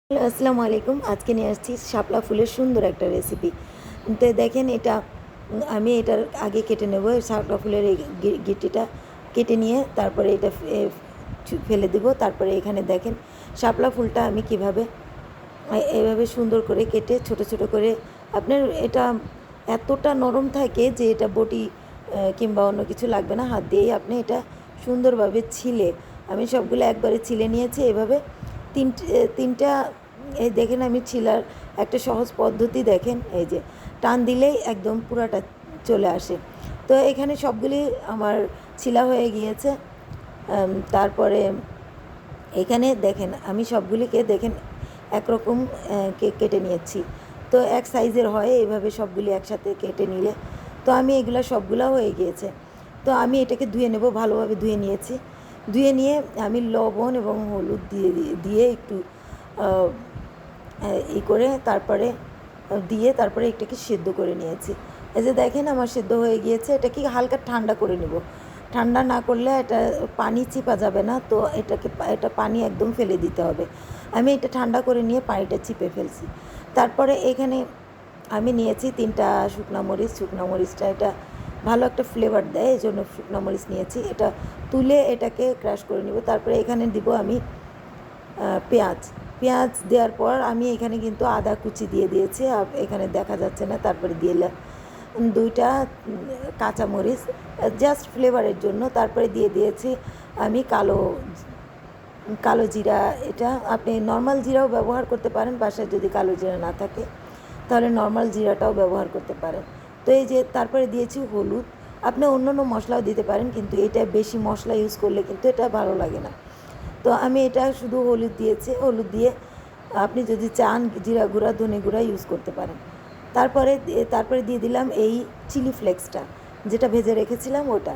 Hello, আসসালামু আলাইকুম। আজকে নিয়ে আসছি শাপলা ফুলের সুন্দর একটা রেসিপি। তো দেখেন এটা আমি এটার আগে কেটে নেব শাপলা ফুলের এই গিটিটা কেটে নিয়ে তারপরে এটা ফেলে দেব। তারপরে এখানে দেখেন শাপলা ফুলটা আমি কিভাবে এভাবে সুন্দর করে কেটে ছোট ছোট করে আপনার এটা এতটা নরম থাকে যে এটা বটি কিংবা অন্য কিছু লাগবে না, হাত দিয়েই আপনি এটা সুন্দরভাবে ছিলে আমি সবগুলো একবারে ছিলে নিয়েছি এভাবে তিনটা। এই দেখেন আমি ছিলার একটা সহজ পদ্ধতি দেখেন, এই যে টান দিলেই একদম পুরাটা চলে আসে। তো এখানে সবগুলি আমার ছিলা হয়ে গিয়েছে। তারপরে এখানে দেখেন আমি সবগুলিকে দেখেন একরকম কেটে নিয়েছি। তো এক সাইজের হয় এইভাবে সবগুলি একসাথে কেটে নিলে। তো আমি এগুলো সবগুলো হয়ে গিয়েছে। তো আমি এটাকে ধুয়ে নেব, ভালোভাবে ধুয়ে নিয়েছি। ধুয়ে নিয়ে আমি লবণ এবং হলুদ দিয়ে একটু করে তারপরে তারপরে এটাকে সেদ্ধ করে নিয়েছি। এই যে দেখেন আমার সেদ্ধ হয়ে গিয়েছে। এটাকে হালকা ঠান্ডা করে নেব। ঠান্ডা না করলে এটা পানি চিপা যাবে না, তো এটা পানি একদম ফেলে দিতে হবে। আমি এটা ঠান্ডা করে নিয়ে পানিটা চিপে ফেলছি। তারপরে এখানে আমি নিয়েছি 3টা শুকনো মরিচ। শুকনো মরিচটা এটা ভালো একটা ফ্লেভার দেয়, এই জন্য শুকনো মরিচ নিয়েছি। এটা তুলে এটাকে ক্রাশ করে নেব। তারপরে এখানে দিব আমি পেঁয়াজ। পেঁয়াজ দেওয়ার পর আমি এখানে কিন্তু আদা কুচি দিয়ে দিয়েছি, এখানে দেখা যাচ্ছে না। তারপরে দিলাম 2টা কাঁচামরিচ জাস্ট ফ্লেভারের জন্য। তারপরে দিয়ে দিয়েছি আমি কালো কালো জিরা। এটা আপনি নর্মাল জিরাও ব্যবহার করতে পারেন, বাসায় যদি কালো জিরা না থাকে তাহলে নর্মাল জিরাটাও ব্যবহার করতে পারেন। তো এই যে তারপরে দিয়েছি হলুদ। আপনি অন্য অন্য মশলাও দিতে পারেন, কিন্তু এটা বেশি মশলা ইউজ করলে কিন্তু এটা ভালো লাগে না। তো আমি এটা শুধু হলুদ দিয়েছি। হলুদ দিয়ে আপনি যদি চান জিরা গুঁড়া ধনে গুঁড়া ইউজ করতে পারেন। তারপরে দিয়ে দিলাম এই চিলি ফ্লেক্সটা, যেটা ভেজে রেখেছিলাম ওটা।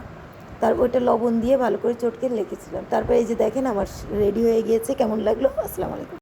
ওইটা লবণ দিয়ে ভালো করে চটকে রেখেছিলাম। তারপরে এই যে দেখেন আমার রেডি হয়ে গিয়েছে। কেমন লাগলো? আসসালামু আলাইকুম।